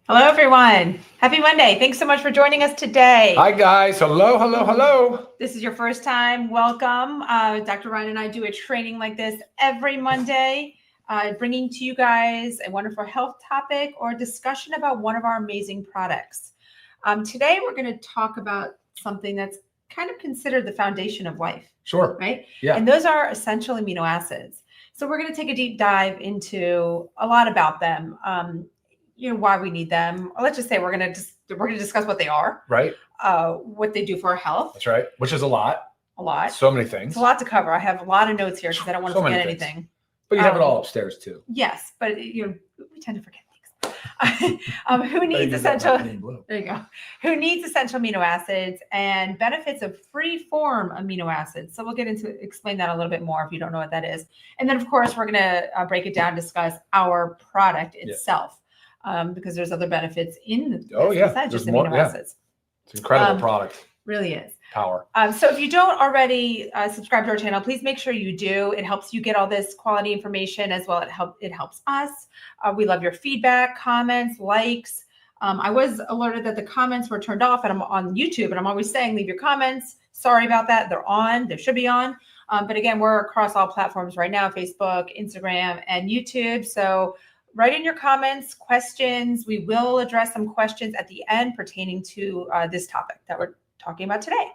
Hello, everyone. Happy Monday. Thanks so much for joining us today. Hi, guys. Hello, hello, hello. This is your first time. Welcome. Dr. Ryan and I do a training like this every Monday, bringing to you guys a wonderful health topic or a discussion about one of our amazing products. Today, we're going to talk about something that's kind of considered the foundation of life. Sure. Right? Yeah. And those are essential amino acids. So we're going to take a deep dive into a lot about them. Why we need them. Or let's just say we're going to discuss what they are, right? What they do for our health. That's right. Which is a lot. A lot. So many things. It's a lot to cover. I have a lot of notes here because I don't want to forget anything. But you have it all upstairs too. Yes, but we tend to forget things. Who needs essential? There you go. Who needs essential amino acids and benefits of free-form amino acids? So we'll explain that a little bit more if you don't know what that is. And then, of course, we're going to break it down, discuss our product itself. Because there's other benefits in besides just amino acids. It's an incredible product. Really is. Power. So if you don't already subscribe to our channel, please make sure you do. It helps you get all this quality information as well. It helps us. We love your feedback, comments, likes. I was alerted that the comments were turned off, and I'm on YouTube, and I'm always saying leave your comments. Sorry about that. They're on. They should be on. But again, we're across all platforms right now: Facebook, Instagram, and YouTube. So write in your comments, questions. We will address some questions at the end pertaining to this topic that we're talking about today.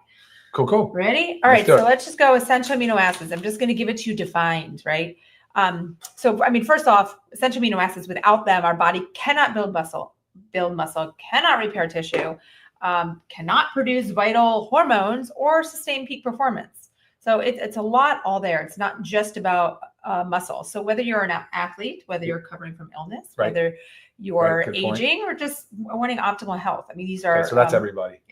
Cool. Ready? All right. So let's just go essential amino acids. I'm just going to give it to you defined, right? First off, essential amino acids, without them, our body cannot build muscle, cannot repair tissue, cannot produce vital hormones or sustain peak performance. So it's a lot all there. It's not just about muscle. So whether you're an athlete, whether you're recovering from illness, whether you're aging or just wanting optimal health. I mean, these are... So that's everybody.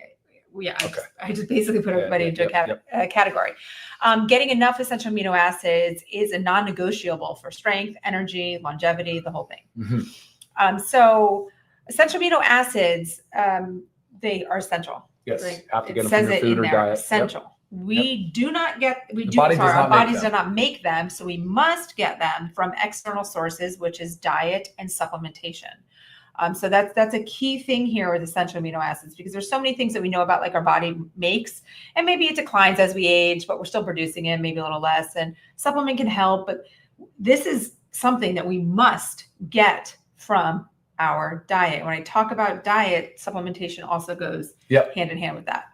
Yeah. Okay. I just basically put everybody into a category. Getting enough essential amino acids is a non-negotiable for strength, energy, longevity, the whole thing. Mm-hmm. So essential amino acids, they are essential. Yes. Like, have to get them from your food or diet. Essential. Yep. We do not get, our bodies do not make them. So we must get them from external sources, which is diet and supplementation. So that's a key thing here with essential amino acids, because there's so many things that we know about, like our body makes, and maybe it declines as we age, but we're still producing it, maybe a little less, and supplement can help. But this is something that we must get from our diet. When I talk about diet, supplementation also goes hand in hand with that.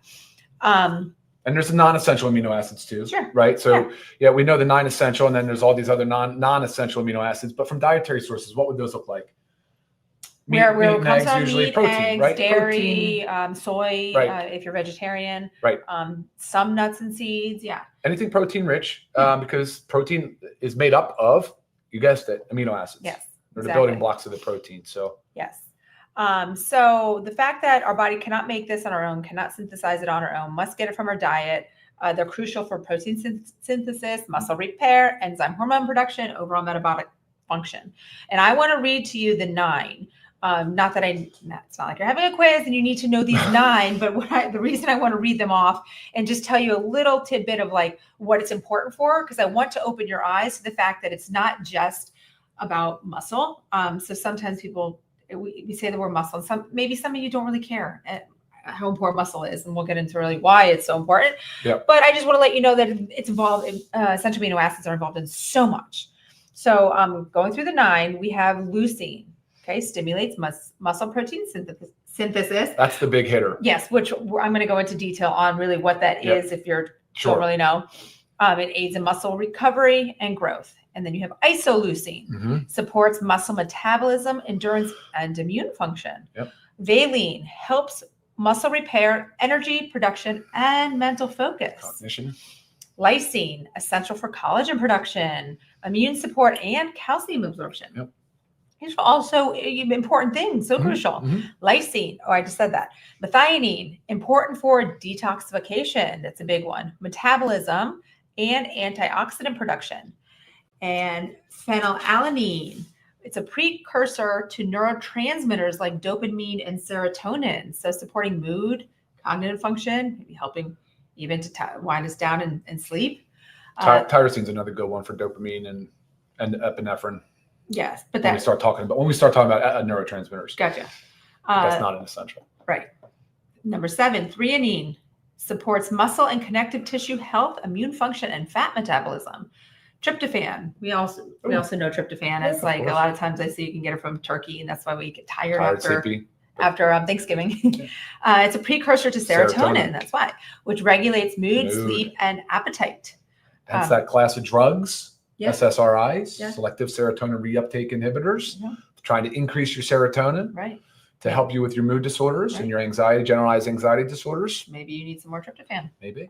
And there's the non-essential amino acids too, right? So we know the non-essential, and then there's all these other non-essential amino acids. But from dietary sources, what would those look like? Where it comes from usually protein, eggs, right? Dairy, soy, if you're vegetarian, right? Some nuts and seeds, anything protein rich, because protein is made up of, you guessed it, amino acids. Yes, they're the building blocks of the protein. So yes. So the fact that our body cannot make this on our own, cannot synthesize it on our own, must get it from our diet. They're crucial for protein synthesis, muscle repair, enzyme hormone production, overall metabolic function. And I want to read to you the 9. It's not like you're having a quiz and you need to know these 9, but the reason I want to read them off and just tell you a little tidbit of like what it's important for, because I want to open your eyes to the fact that it's not just about muscle. So sometimes we say the word muscle, and maybe some of you don't really care how important muscle is, and we'll get into really why it's so important. Yep. But I just want to let you know that it's involved in essential amino acids are involved in so much. So going through the 9, we have leucine. Okay, stimulates muscle protein synthesis. That's the big hitter. Yes, which I'm going to go into detail on really what that is if you don't really know. It aids in muscle recovery and growth. And then you have isoleucine, supports muscle metabolism, endurance, and immune function. Yep. Valine helps muscle repair, energy production, and mental focus. Cognition. Lysine, essential for collagen production, immune support, and calcium absorption. Yep. These are also important things, so crucial. Lysine, I just said that. Methionine, important for detoxification. That's a big one. Metabolism and antioxidant production. And phenylalanine, it's a precursor to neurotransmitters like dopamine and serotonin. So supporting mood, cognitive function, maybe helping even to wind us down and sleep. Tyrosine's another good one for dopamine and epinephrine. Yes, but when we start talking about neurotransmitters. Gotcha. That's not an essential. Right. Number 7, threonine supports muscle and connective tissue health, immune function, and fat metabolism. Tryptophan. We also know tryptophan as like a lot of times I see you can get it from turkey, and that's why we get tired after Thanksgiving. It's a precursor to serotonin. That's why, which regulates mood, sleep, and appetite. That's that class of drugs, SSRIs, selective serotonin reuptake inhibitors, trying to increase your serotonin. Right. To help you with your mood disorders and your anxiety, generalized anxiety disorders. Maybe you need some more tryptophan. Maybe.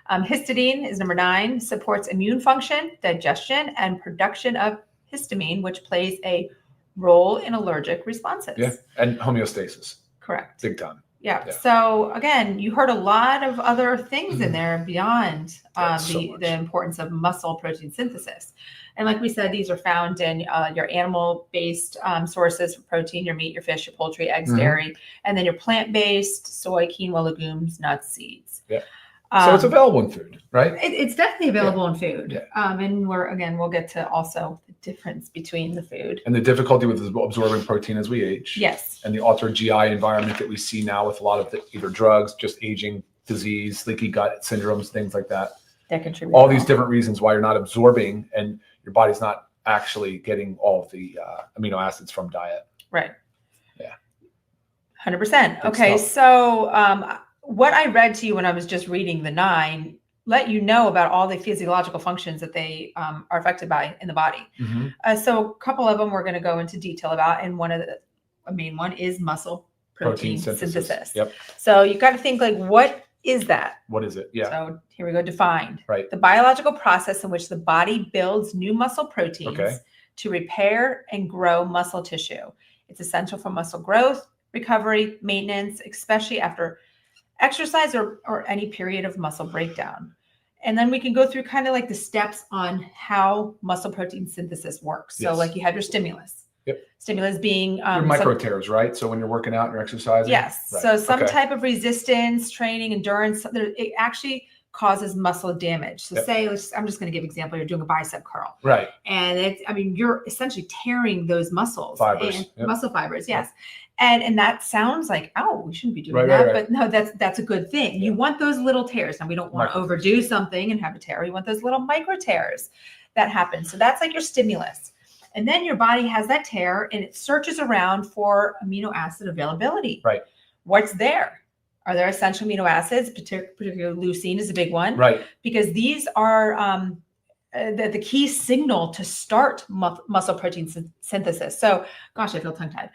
Histidine is number 9, supports immune function, digestion, and production of histamine, which plays a role in allergic responses. Yeah, and homeostasis. Correct. Big time. Yeah. So again, you heard a lot of other things in there beyond the importance of muscle protein synthesis. And like we said, these are found in your animal-based sources for protein, your meat, your fish, your poultry, eggs, dairy, and then your plant-based, soy, quinoa, legumes, nuts, seeds. Yeah. So it's available in food, right? It's definitely available in food. Yeah. And we'll get to also the difference between the food. And the difficulty with absorbing protein as we age. Yes. And the altered GI environment that we see now with a lot of either drugs, just aging, disease, leaky gut syndromes, things like that. That contribute. All these different reasons why you're not absorbing and your body's not actually getting all of the amino acids from diet. Right. Yeah. 100%. Okay. So what I read to you when I was just reading the 9 let you know about all the physiological functions that they are affected by in the body. So a couple of them we're going to go into detail about, and one of the main one is muscle protein synthesis. Yep. So you got to think like, what is that? What is it? Yeah. So here we go. Defined. Right. The biological process in which the body builds new muscle proteins to repair and grow muscle tissue. It's essential for muscle growth, recovery, maintenance, especially after exercise or any period of muscle breakdown. And then we can go through kind of like the steps on how muscle protein synthesis works. So like you have your stimulus. Yep. Stimulus being your micro tears, right? So when you're working out and you're exercising. Yes. Right. So some type of resistance, training, endurance, it actually causes muscle damage. So say, I'm just going to give an example. You're doing a bicep curl. Right. And you're essentially tearing those muscles. Fibers. Muscle fibers. Yes. And that sounds like, oh, we shouldn't be doing that. Right. But no, that's a good thing. Yeah. You want those little tears. Now we don't want to overdo something and have a tear. You want those little micro tears that happen. So that's like your stimulus. And then your body has that tear and it searches around for amino acid availability. Right. What's there? Are there essential amino acids? Particularly leucine is a big one. Right. Because these are the key signal to start muscle protein synthesis. So, gosh, I feel tongue-tied.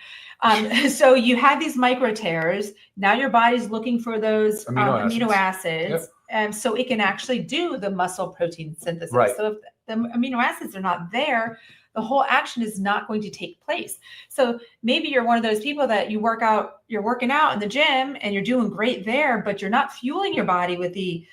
So you have these micro tears. Now your body's looking for those amino acids. And so it can actually do the muscle protein synthesis. Right. So if the amino acids are not there, the whole action is not going to take place. So maybe you're one of those people that you're working out in the gym and you're doing great there, but you're not fueling your body with the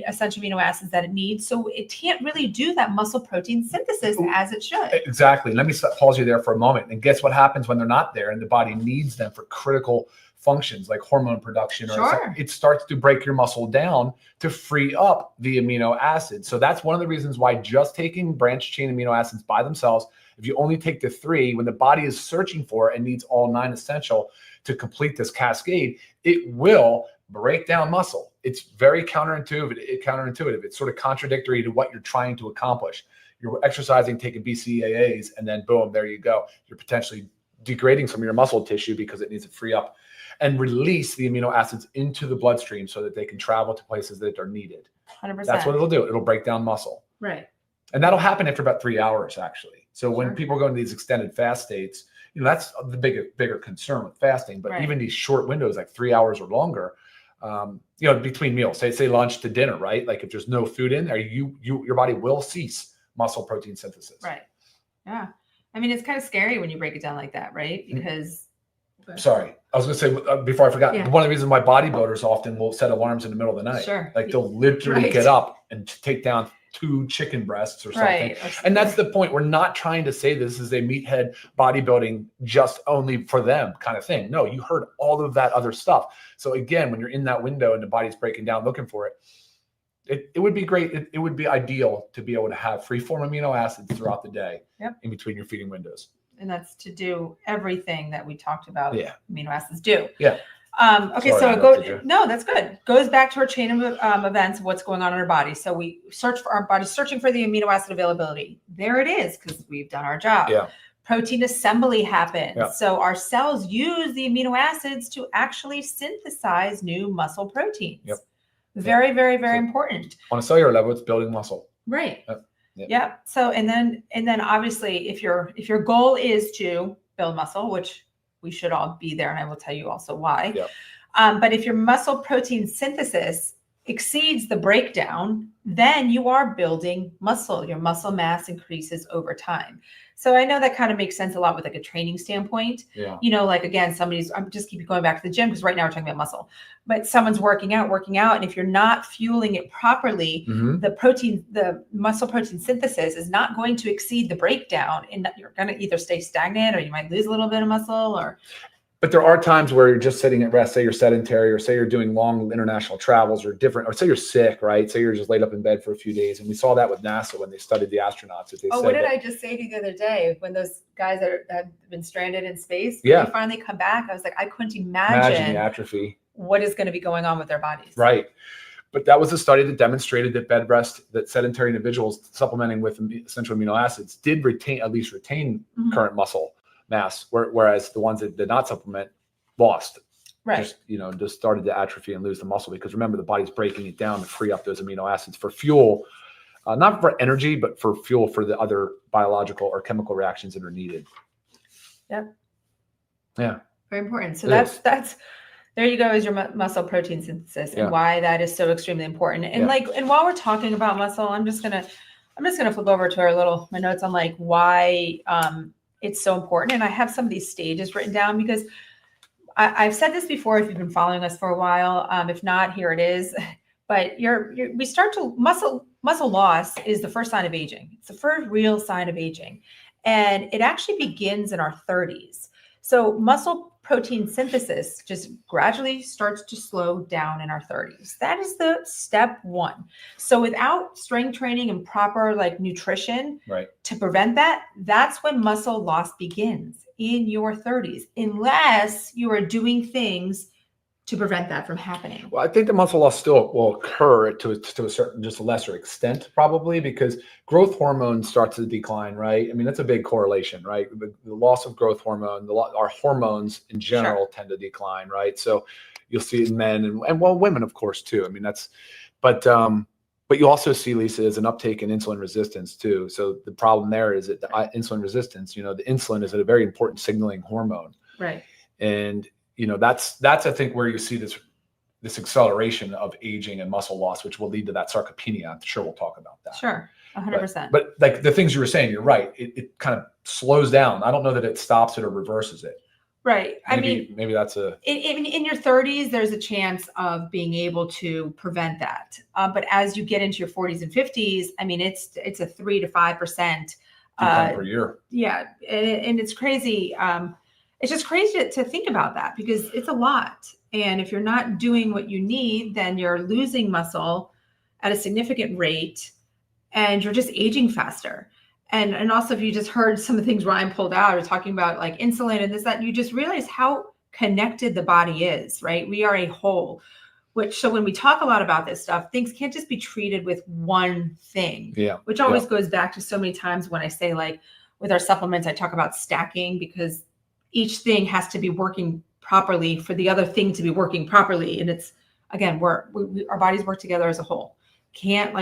essential amino acids that it needs. So it can't really do that muscle protein synthesis as it should. Exactly. Let me pause you there for a moment. And guess what happens when they're not there and the body needs them for critical functions like hormone production? It starts to break your muscle down to free up the amino acids. So that's one of the reasons why just taking branched chain amino acids by themselves, if you only take the 3, when the body is searching for and needs all 9 essential to complete this cascade, it will break down muscle. It's very counterintuitive. It's sort of contradictory to what you're trying to accomplish. You're exercising, taking BCAAs, and then boom, there you go. You're potentially degrading some of your muscle tissue because it needs to free up and release the amino acids into the bloodstream so that they can travel to places that are needed. 100%. That's what it'll do. It'll break down muscle. Right. And that'll happen after about 3 hours, actually. So when people go into these extended fast states, that's the bigger concern with fasting. But even these short windows, like 3 hours or longer, between meals, say lunch to dinner, right? Like if there's no food in there, your body will cease muscle protein synthesis. Right. Yeah. It's kind of scary when you break it down like that, right? Because sorry, I was going to say before I forgot, one of the reasons why bodybuilders often will set alarms in the middle of the night. Sure. Like they'll literally get up and take down 2 chicken breasts or something. Right. And that's the point. We're not trying to say this is a meathead bodybuilding just only for them kind of thing. No, you heard all of that other stuff. So again, when you're in that window and the body's breaking down looking for it, it would be great. It would be ideal to be able to have free form amino acids throughout the day in between your feeding windows. And that's to do everything that we talked about. Yeah. Amino acids do. Yeah. Okay, Sorry, so no, that's good. Goes back to our chain of events of what's going on in our body. So we search for our body, searching for the amino acid availability. There it is, because we've done our job. Yeah. Protein assembly happens. Yeah. So our cells use the amino acids to actually synthesize new muscle proteins. Yep. Very, very, very important. On a cellular level, it's building muscle. Right. Yep. Yeah. So and then obviously if your goal is to build muscle, which we should all be there, and I will tell you also why. Yep. But if your muscle protein synthesis exceeds the breakdown, then you are building muscle. Your muscle mass increases over time. So I know that kind of makes sense a lot with like a training standpoint. Yeah. You know, like again, I'm just keep going back to the gym because right now we're talking about muscle, but someone's working out, and if you're not fueling it properly, the muscle protein synthesis is not going to exceed the breakdown, and you're going to either stay stagnant or you might lose a little bit of muscle or. But there are times where you're just sitting at rest, say you're sedentary, or say you're doing long international travels or say you're sick, right? Say you're just laid up in bed for a few days. And we saw that with NASA when they studied the astronauts. What did I just say to you the other day when those guys that have been stranded in space, yeah, they finally come back? I was like, I couldn't imagine the atrophy. What is going to be going on with their bodies. Right. But that was a study that demonstrated that bed rest, that sedentary individuals supplementing with essential amino acids did retain current muscle mass, whereas the ones that did not supplement lost. Right. Just started to atrophy and lose the muscle, because remember, the body's breaking it down to free up those amino acids for fuel, not for energy, but for fuel for the other biological or chemical reactions that are needed. Yep. Yeah. Very important. So that's there you go, is your muscle protein synthesis and why that is so extremely important. And and while we're talking about muscle, I'm just gonna flip over to my notes on like why it's so important. And I have some of these stages written down because I've said this before if you've been following us for a while. If not, here it is. But muscle loss is the first sign of aging. It's the first real sign of aging. And it actually begins in our 30s. So muscle protein synthesis just gradually starts to slow down in our 30s. That is the step one. So without strength training and proper nutrition to prevent that, that's when muscle loss begins in your 30s, unless you are doing things to prevent that from happening. Well, I think the muscle loss still will occur to a certain, just a lesser extent, probably, because growth hormone starts to decline, right? I mean, that's a big correlation, right? The loss of growth hormone, our hormones in general tend to decline, right? So you'll see it in men and women, of course, too. I mean, but you also see, Lisa, is an uptake in insulin resistance too. So the problem there is that the insulin resistance, the insulin is a very important signaling hormone. Right. And that's I think where you see this acceleration of aging and muscle loss, which will lead to that sarcopenia. I'm sure we'll talk about that. Sure, 100%. But like the things you were saying, you're right. It kind of slows down. I don't know that it stops it or reverses it. Right. Maybe that's in your 30s, there's a chance of being able to prevent that. But as you get into your 40s and 50s, I mean, it's a 3 to 5% per year. Yeah, and it's crazy. It's just crazy to think about that because it's a lot. And if you're not doing what you need, then you're losing muscle at a significant rate and you're just aging faster. And also, if you just heard some of the things Ryan pulled out or talking about like insulin and this, that, you just realize how connected the body is, right? We are a whole, so when we talk a lot about this stuff, things can't just be treated with one thing, which always goes back to so many times when I say like with our supplements, I talk about stacking because each thing has to be working properly for the other thing to be working properly. And it's, again, our bodies work together as a whole. Can't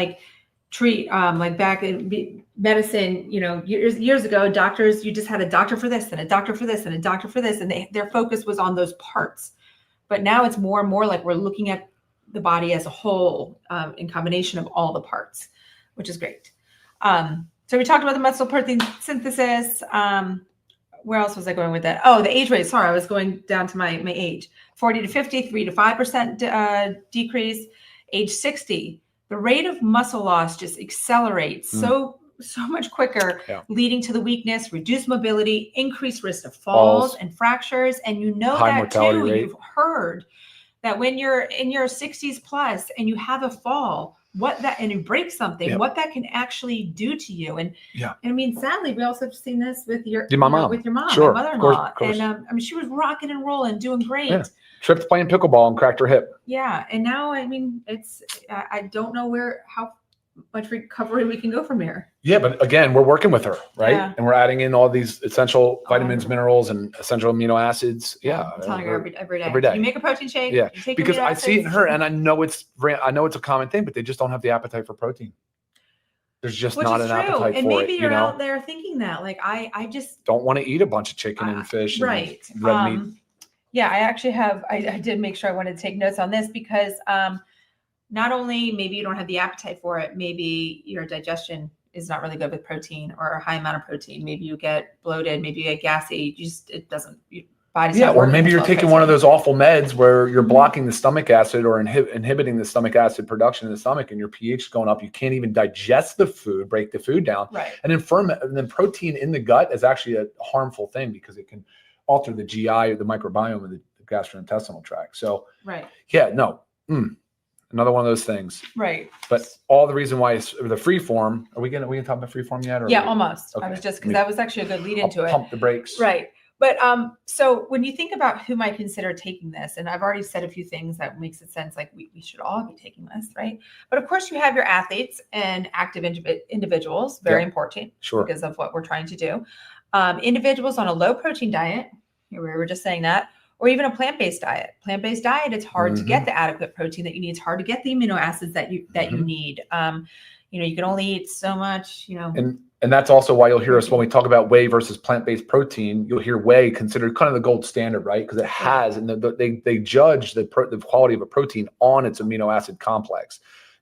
treat like back in medicine, years ago, doctors, you just had a doctor for this and a doctor for this and a doctor for this. And their focus was on those parts. But now it's more and more like we're looking at the body as a whole in combination of all the parts, which is great. So we talked about the muscle protein synthesis. Where else was I going with that? Oh, the age rate. Sorry, I was going down to my age. 40 to 50, 3 to 5% decrease. Age 60, the rate of muscle loss just accelerates so much quicker, leading to the weakness, reduced mobility, increased risk of falls and fractures. And high that mortality too. rate. You've heard that when you're in your 60s plus and you have a fall, what that, and you break something, what that can actually do to you. And I mean, sadly, we also have seen this with your mom, sure, my mother-in-law. Of course. And I mean, she was rocking and rolling, doing great. Yeah. Tripped playing pickleball and cracked her hip. Yeah. And now, I mean, I don't know how much recovery we can go from here. Yeah, but again, we're working with her, right? Yeah. And we're adding in all these essential vitamins, minerals, and essential amino acids. Yeah, I'm telling her every day. Every day. You make a protein shake. Yeah, because I see it in her, and I know it's a common thing, but they just don't have the appetite for protein. There's just not an appetite for it. And maybe you're out there thinking that, like, I just don't want to eat a bunch of chicken and fish, right? And red meat. Yeah, I actually have. I did make sure I wanted to take notes on this because. Not only maybe you don't have the appetite for it, maybe your digestion is not really good with protein or a high amount of protein. Maybe you get bloated, maybe you get gassy. It doesn't, your body's not or maybe you're taking one of those awful meds where you're blocking the stomach acid or inhibiting the stomach acid production in the stomach, and your pH is going up. You can't even digest the food, break the food down. Right. And then protein in the gut is actually a harmful thing because it can alter the GI or the microbiome of the gastrointestinal tract. So, another one of those things. Right. But all the reason why it's the free form, are we gonna talk about free form yet? Or almost. Okay. I was just, because that was actually a good lead into it. Pump the brakes. Right. But so when you think about who might consider taking this, and I've already said a few things that makes it sense, like we should all be taking this, right? But of course you have your athletes and active individuals, very important because of what we're trying to do. Individuals on a low protein diet, we were just saying that, or even a plant-based diet. Plant-based diet, it's hard to get the adequate protein that you need. It's hard to get the amino acids that you need. You can only eat so much, And that's also why you'll hear us when we talk about whey versus plant-based protein, you'll hear whey considered kind of the gold standard, right? Because it has, and they judge the quality of a protein on its amino acid complex.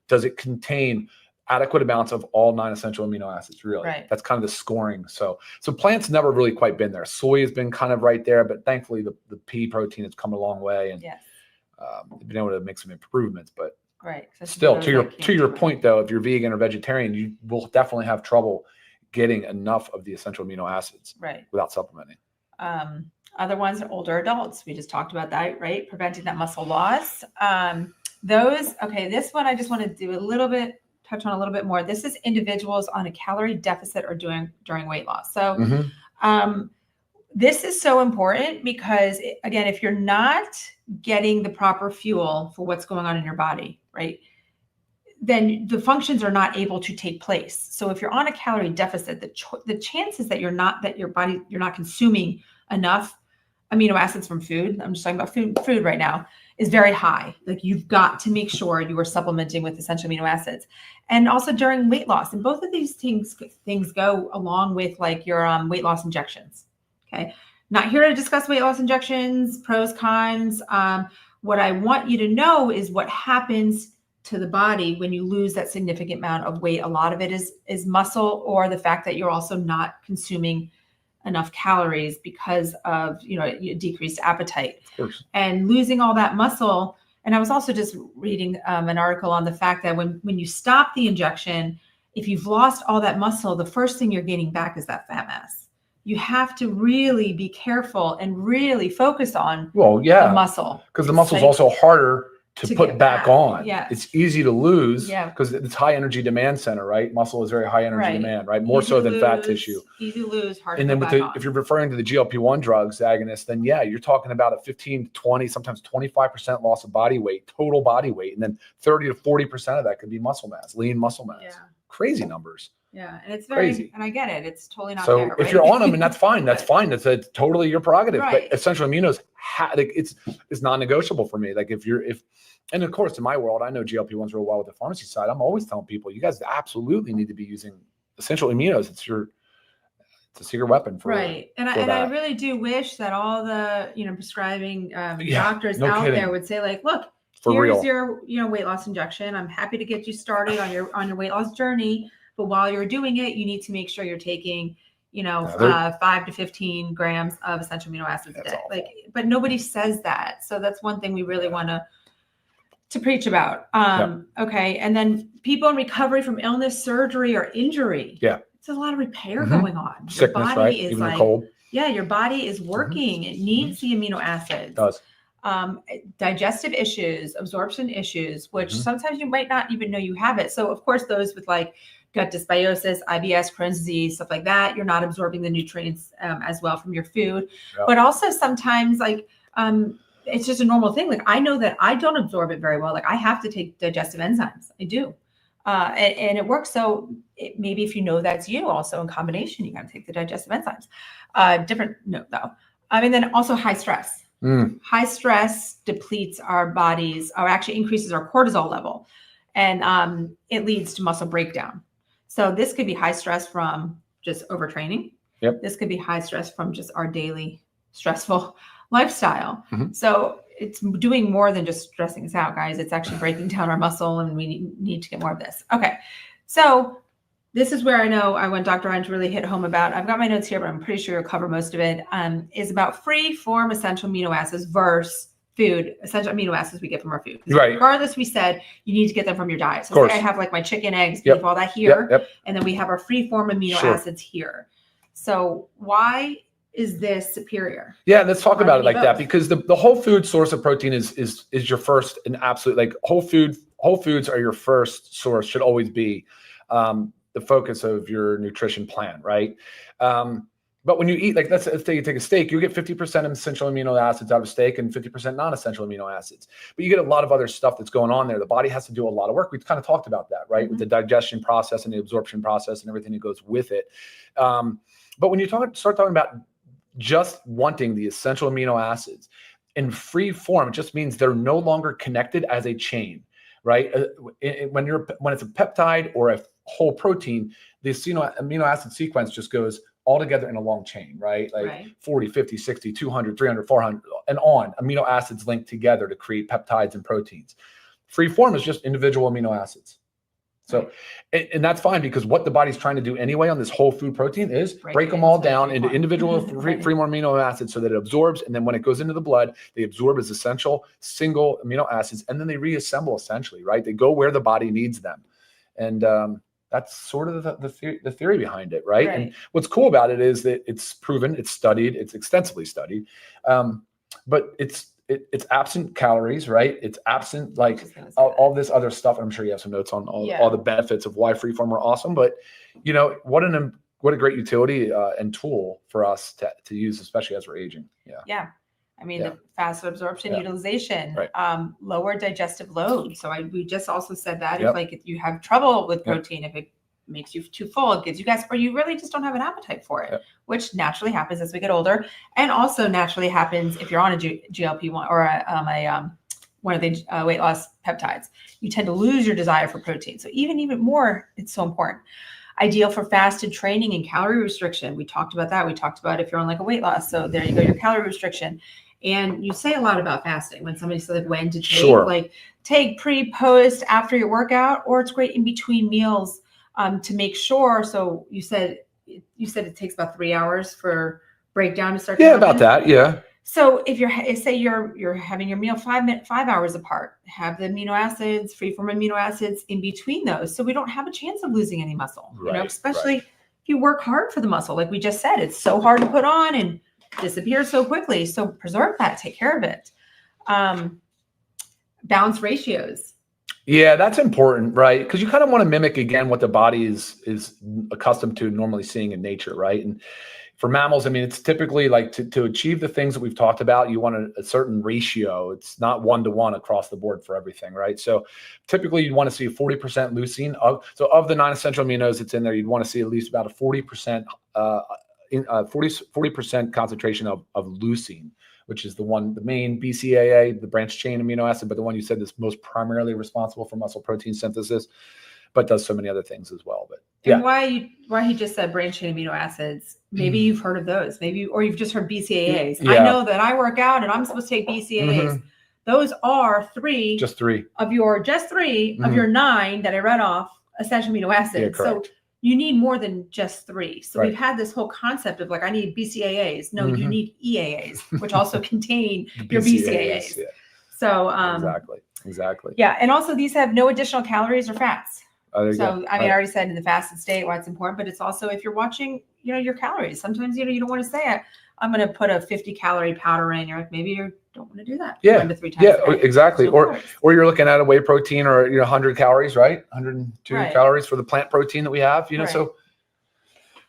Does it contain adequate amounts of all 9 essential amino acids? Really, that's kind of the scoring. So plants never really quite been there. Soy has been kind of right there, but thankfully the pea protein has come a long way, and they've been able to make some improvements. But still, to your point though, if you're vegan or vegetarian, you will definitely have trouble getting enough of the essential amino acids without supplementing. Other ones are older adults. We just talked about that, right? Preventing that muscle loss. This one I just want to touch on a little bit more. This is individuals on a calorie deficit or during weight loss. So this is so important because, again, if you're not getting the proper fuel for what's going on in your body, right, then the functions are not able to take place. So if you're on a calorie deficit, the chances that you're not consuming enough amino acids from food, I'm just talking about food right now, is very high. Like, you've got to make sure you are supplementing with essential amino acids. And also during weight loss. And both of these things go along with like your weight loss injections. Okay. Not here to discuss weight loss injections, pros, cons. What I want you to know is what happens to the body when you lose that significant amount of weight. A lot of it is muscle, or the fact that you're also not consuming enough calories because of decreased appetite. Of course. And losing all that muscle. And I was also just reading an article on the fact that when you stop the injection, if you've lost all that muscle, the first thing you're gaining back is that fat mass. You have to really be careful and really focus on the muscle, because the muscle is also harder to put back on. Yeah. It's easy to lose because it's high energy demand center, right? Muscle is very high energy demand, right? More so than fat tissue. Easy to lose, hard and to then put back on. If you're referring to the GLP-1 drugs agonists, then you're talking about a 15 to 20, sometimes 25% loss of body weight, total body weight. And then 30 to 40% of that could be muscle mass, lean muscle mass. Yeah. Crazy numbers. Yeah. And it's crazy. And I get it. It's totally not fair. So if you're on them, and that's fine. That's fine. That's totally your prerogative. Right. But essential aminos, it's non-negotiable for me. Like and of course, in my world, I know GLP-1s real well with the pharmacy side. I'm always telling people, you guys absolutely need to be using essential aminos. It's a secret weapon for And I really do wish that all the prescribing doctors out there would say, like, look, here's your weight loss injection. I'm happy to get you started on your weight loss journey, but while you're doing it, you need to make sure you're taking 5 to 15 grams of essential amino acids a day. But nobody says that. So that's one thing we really want to preach about. Okay. And then people in recovery from illness, surgery, or injury. Yeah. It's a lot of repair going on. Sickness, your body is even cold. Yeah, your body is working. It needs the amino acids. It does. digestive issues, absorption issues, which Mhm. sometimes you might not even know you have it. So of course, those with like gut dysbiosis, IBS, Crohn's disease, stuff like that, you're not absorbing the nutrients as well from your food. Yep. But also sometimes like it's just a normal thing. Like I know that I don't absorb it very well. Like I have to take digestive enzymes. I do. And it works. So maybe if you know that's you, also in combination, you got to take the digestive enzymes. Different note though. And then also high stress. High stress depletes our bodies, or actually increases our cortisol level, and it leads to muscle breakdown. So this could be high stress from just overtraining. Yep. This could be high stress from just our daily stressful lifestyle. So it's doing more than just stressing us out, guys. It's actually breaking down our muscle, and we need to get more of this. Okay. So this is where I know I want Dr. Ryan to really hit home about. I've got my notes here, but I'm pretty sure you'll cover most of it. Is about free form essential amino acids versus food, essential amino acids we get from our food. Right. Regardless, we said you need to get them from your diet. So say I have like my chicken, eggs, beef, all that here. And then we have our free form amino acids here. So why is this superior? Yeah, let's talk about it like that, because the whole food source of protein is your first and absolute, like whole foods are your first source, should always be the focus of your nutrition plan, right? But when you eat, like let's say you take a steak, you get 50% essential amino acids out of steak and 50% non-essential amino acids. But you get a lot of other stuff that's going on there. The body has to do a lot of work. We kind of talked about that, right? With the digestion process and the absorption process and everything that goes with it. But when you start talking about just wanting the essential amino acids in free form, it just means they're no longer connected as a chain, right? When it's a peptide or a whole protein, the amino acid sequence just goes all together in a long chain, right? Like 40, 50, 60, 200, 300, 400, and on. Amino acids linked together to create peptides and proteins. Free form is just individual amino acids. So, and that's fine, because what the body's trying to do anyway on this whole food protein is break them all down into individual free form amino acids so that it absorbs. And then when it goes into the blood, they absorb as essential single amino acids, and then they reassemble essentially, right? They go where the body needs them. And that's sort of the theory behind it, right? And what's cool about it is that it's proven, it's studied, it's extensively studied, but it's absent calories, right? It's absent like all this other stuff. I'm sure you have some notes on all the benefits of why freeform are awesome, but you know, what a great utility and tool for us to use, especially as we're aging. Yeah. I mean, the faster absorption, utilization, lower digestive load. So we just also said that if you have trouble with protein, if it makes you too full, it gives you gas, or you really just don't have an appetite for it, which naturally happens as we get older, and also naturally happens if you're on a GLP-1 or one of the weight loss peptides. You tend to lose your desire for protein. So even more, it's so important. Ideal for fasted training and calorie restriction. We talked about that. We talked about if you're on like a weight loss. So there you go, your calorie restriction. And you say a lot about fasting when somebody says like when to take, like take pre, post, after your workout, or it's great in between meals to make sure. So you said it takes about 3 hours for breakdown to start. Yeah, about that. Yeah. So if say you're having your meal 5 hours apart, have the amino acids, free form amino acids in between those, so we don't have a chance of losing any muscle. You know, especially if you work hard for the muscle, like we just said, it's so hard to put on and disappears so quickly. So preserve that, take care of it. Balance ratios. Yeah, that's important, right? Because you kind of want to mimic again what the body is accustomed to normally seeing in nature, right? And for mammals, I mean, it's typically like to achieve the things that we've talked about, you want a certain ratio. It's not 1-to-1 across the board for everything, right? So typically you'd want to see 40% leucine. Of the non-essential aminos that's in there, you'd want to see at least about a 40% 40% concentration of leucine, which is the main BCAA, the branched chain amino acid, but the one you said is most primarily responsible for muscle protein synthesis, but does so many other things as well. But and why he just said branched chain amino acids? Maybe you've heard of those, or you've just heard BCAAs. I know that I work out and I'm supposed to take BCAAs. Those are just three of your 9 that I read off essential amino acids. So you need more than just 3. So we've had this whole concept of like, I need BCAAs. No, you need EAAs, which also contain your BCAAs. So exactly. Yeah. And also these have no additional calories or fats. So, I mean, I already said in the fasted state why it's important, but it's also if you're watching, your calories. Sometimes, you don't want to say, I'm going to put a 50 calorie powder in. You're like, maybe you're don't want to do that. Yeah. 1 to 3 times a day. Exactly. No Or carbs. you're looking at a whey protein or 100 calories, right? 102 Right. calories for the plant protein that we have. Right.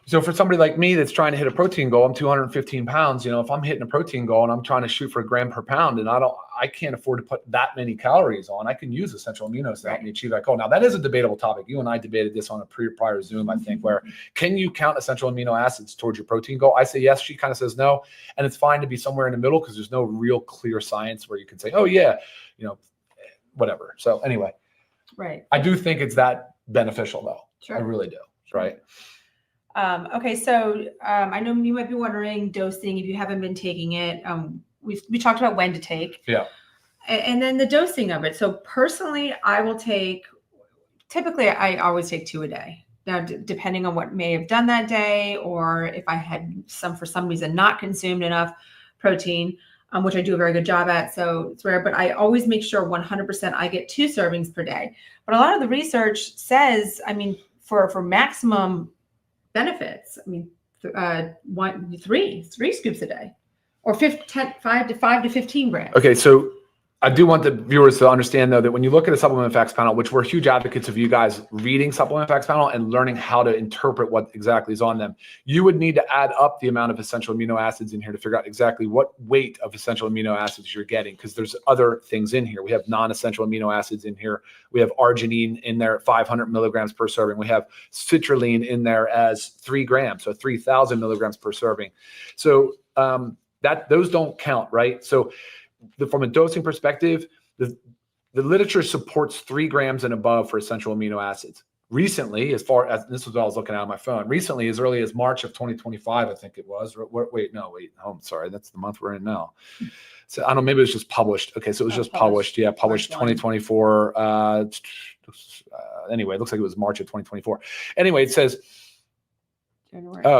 So for somebody like me that's trying to hit a protein goal, I'm 215 pounds. If I'm hitting a protein goal and I'm trying to shoot for a gram per pound, and I can't afford to put that many calories on, I can use essential aminos to help me achieve that goal. Now that is a debatable topic. You and I debated this on a prior Zoom, I think, where can you count essential amino acids towards your protein goal? I say yes. She kind of says no, and it's fine to be somewhere in the middle because there's no real clear science where you can say, oh yeah, whatever. So anyway, right. I do think it's that beneficial though. Sure. I really do. Right. Okay, so I know you might be wondering dosing if you haven't been taking it. We talked about when to take. Yeah. And then the dosing of it. So personally, typically I always take 2 a day. Now, depending on what may have done that day, or if I had for some reason not consumed enough protein, which I do a very good job at. So it's rare, but I always make sure 100% I get 2 servings per day. But a lot of the research says, for maximum benefits, 3 scoops a day, or 5 to 15 grams. Okay, so I do want the viewers to understand though that when you look at a supplement facts panel, which we're huge advocates of you guys reading supplement facts panel and learning how to interpret what exactly is on them, you would need to add up the amount of essential amino acids in here to figure out exactly what weight of essential amino acids you're getting, because there's other things in here. We have non-essential amino acids in here. We have arginine in there at 500 milligrams per serving. We have citrulline in there as 3 grams, so 3,000 milligrams per serving. So those don't count, right? So from a dosing perspective, the literature supports 3 grams and above for essential amino acids. Recently, as far as this was what I was looking at on my phone, recently, as early as March of 2025, I think it was. I'm sorry, that's the month we're in now. So I don't know, maybe it was just published. Okay, so it was just published. Yeah, published 2024. Anyway, it looks like it was March of 2024. Anyway, it says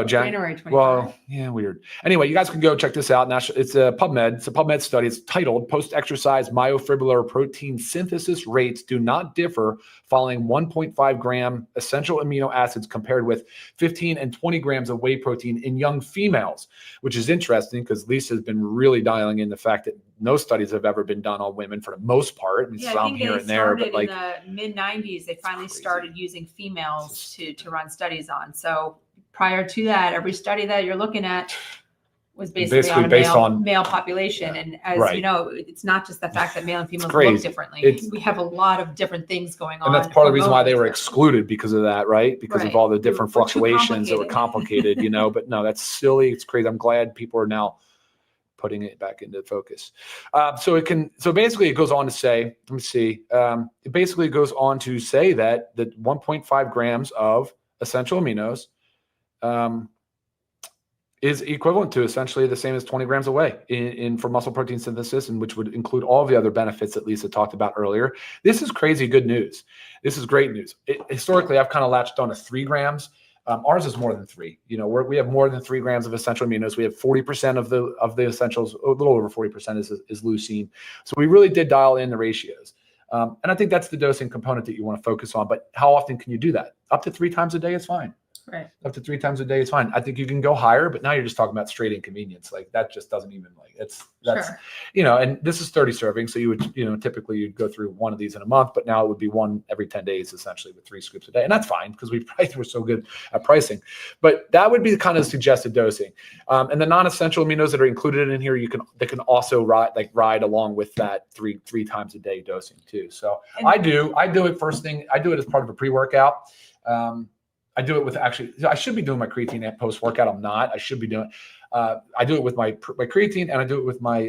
January 25. Well, yeah, weird. Anyway, you guys can go check this out. It's a PubMed. It's a PubMed study. It's titled "Post-Exercise Myofibrillar Protein Synthesis Rates Do Not Differ Following 1.5 gram Essential Amino Acids Compared with 15 and 20 grams of whey protein in young females," which is interesting because Lisa has been really dialing in the fact that no studies have ever been done on women for the most part. I think here and there, but in the mid 90s, they finally started using females to run studies on. So prior to that, every study that you're looking at was basically on a based male population. Yeah. And as you know, it's not just the fact that male and females look differently. We have a lot of different things going on. And that's part of the reason why they were excluded because of that, right? Because of all the different fluctuations that were complicated, But no, that's silly. It's crazy. I'm glad people are now putting it back into focus. So basically it goes on to say, let me see. It basically goes on to say that 1.5 grams of essential aminos is equivalent to essentially the same as 20 grams of whey for muscle protein synthesis, and which would include all the other benefits that Lisa talked about earlier. This is crazy good news. This is great news. Historically, I've kind of latched on to 3 grams. Ours is more than 3. We have more than 3 grams of essential aminos. We have 40% of the essentials, a little over 40% is leucine. So we really did dial in the ratios. And I think that's the dosing component that you want to focus on. But how often can you do that? Up to 3 times a day is fine. Right. Up to 3 times a day is fine. I think you can go higher, but now you're just talking about straight inconvenience. Like that just doesn't even and this is 30 servings. So you would, typically you'd go through one of these in a month, but now it would be one every 10 days, essentially with 3 scoops a day. And that's fine because we're so good at pricing, but that would be the kind of suggested dosing. And the non-essential aminos that are included in here, they can also ride along with that three times a day dosing too. So I do it first thing. I do it as part of a pre-workout. I do it with I should be doing my creatine at post-workout. I'm not. I should be doing I do it with my creatine, and I do it with my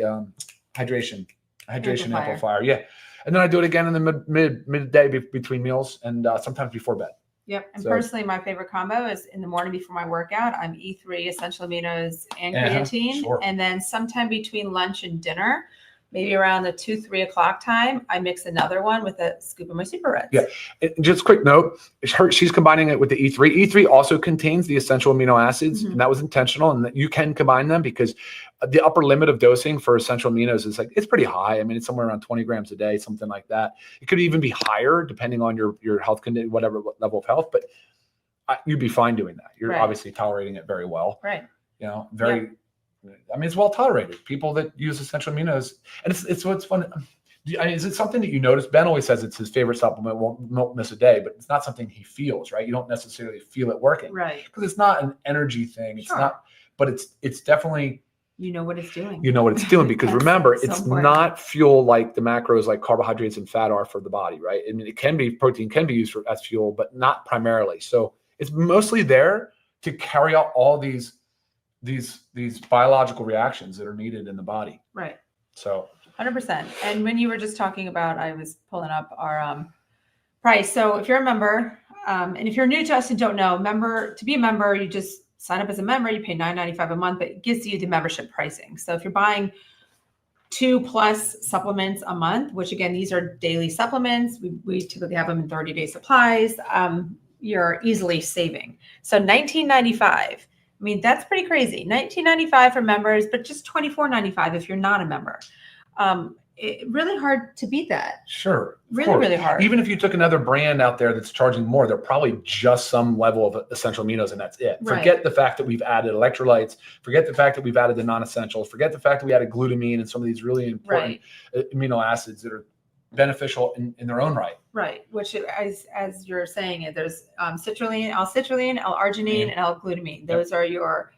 hydration amplifier. Yeah. And then I do it again in the midday between meals and sometimes before bed. Yep. And personally, my favorite combo is in the morning before my workout. I'm E3 essential aminos and creatine. Sure. And then sometime between lunch and dinner, maybe around the 2-3 o'clock time, I mix another one with a scoop of my Super Reds. Yeah. Just a quick note, she's combining it with the E3. E3 also contains the essential amino acids, and that was intentional, and that you can combine them because the upper limit of dosing for essential aminos is it's pretty high. I mean, it's somewhere around 20 grams a day, something like that. It could even be higher depending on your health condition, whatever level of health, but you'd be fine doing that. You're obviously tolerating it very well. Right. I mean, it's well tolerated. People that use essential aminos, and it's what's fun. Is it something that you notice? Ben always says it's his favorite supplement, won't miss a day, but it's not something he feels, right? You don't necessarily feel it working. Right. Because it's not an energy thing. It's not, but it's definitely, you know what it's doing. You know what it's doing, because remember, it's not fuel like the macros, like carbohydrates and fat are for the body, right? I mean, protein can be used as fuel, but not primarily. So it's mostly there to carry out all these biological reactions that are needed in the body. Right. So 100%. And when you were just talking about, I was pulling up our price. So if you're a member, and if you're new to us and don't know, to be a member, you just sign up as a member. You pay $9.95 a month, but it gives you the membership pricing. So if you're buying 2+ supplements a month, which again, these are daily supplements, we typically have them in 30-day supplies, you're easily saving. So $19.95. I mean, that's pretty crazy. $19.95 for members, but just $24.95 if you're not a member. Really hard to beat that. Sure. Really hard. Even if you took another brand out there that's charging more, they're probably just some level of essential aminos, and that's it. Right. Forget the fact that we've added electrolytes. Forget the fact that we've added the non-essentials. Forget the fact that we added glutamine and some of these really important amino acids that are beneficial in their own right. Right. Which, as you're saying, there's citrulline, L-citrulline, L-arginine, and L-glutamine. Those are your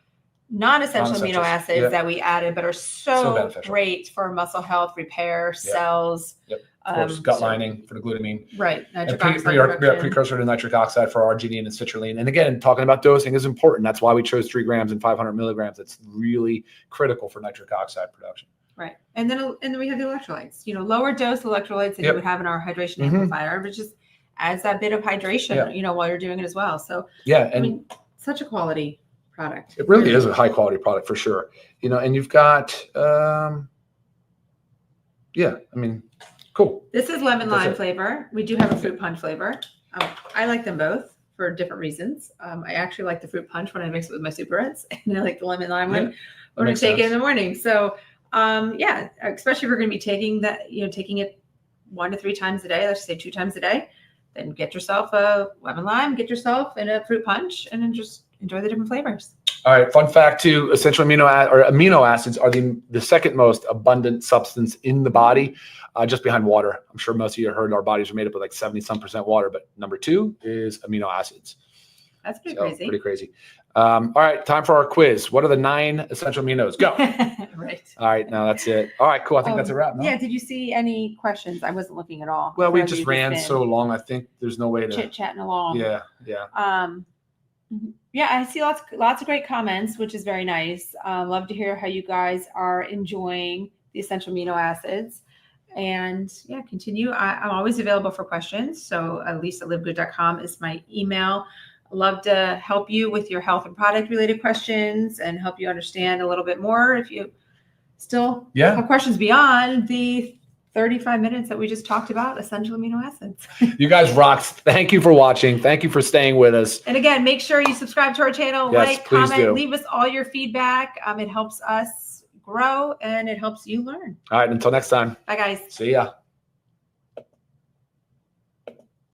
non-essential amino acids that we added, but are so great for muscle health, repair, cells. Yep. Of course, gut lining for the glutamine. Right. Nitric oxide precursor to nitric oxide for arginine and citrulline. And again, talking about dosing is important. That's why we chose 3 grams and 500 milligrams. It's really critical for nitric oxide production. Right. And then we have the electrolytes, lower dose electrolytes that you would have in our hydration amplifier, but just adds that bit of hydration, while you're doing it as well. So I mean, such a quality product. It really is a high quality product for sure. And you've got, I mean, cool. This is lemon lime flavor. We do have a fruit punch flavor. I like them both for different reasons. I actually like the fruit punch when I mix it with my super Reds, and I like the lemon lime one when I take it in the morning. So, especially if we're going to be taking it 1 to 3 times a day, let's say 2 times a day, then get yourself a lemon lime, get yourself in a fruit punch, and then just enjoy the different flavors. All right. Fun fact too, essential amino acids are the second most abundant substance in the body, just behind water. I'm sure most of you have heard our bodies are made up of like 70-some% water, but number 2 is amino acids. That's crazy. Pretty crazy. All right. Time for our quiz. What are the 9 essential aminos? Go. Right. All right. Now that's it. All right. Cool. I think that's a wrap. No? Yeah. Did you see any questions? I wasn't looking at all. Well, we just ran so long. I think there's no way to chit-chatting along. Yeah. Yeah, I see lots of great comments, which is very nice. Love to hear how you guys are enjoying the essential amino acids. And continue. I'm always available for questions. So Lisa@livegood.com is my email. Love to help you with your health and product related questions and help you understand a little bit more if you still have questions beyond the 35 minutes that we just talked about essential amino acids. You guys rock. Thank you for watching. Thank you for staying with us. And again, make sure you subscribe to our channel, like, comment, leave us all your feedback. It helps us grow and it helps you learn. All right. Until next time. Bye, guys. See ya.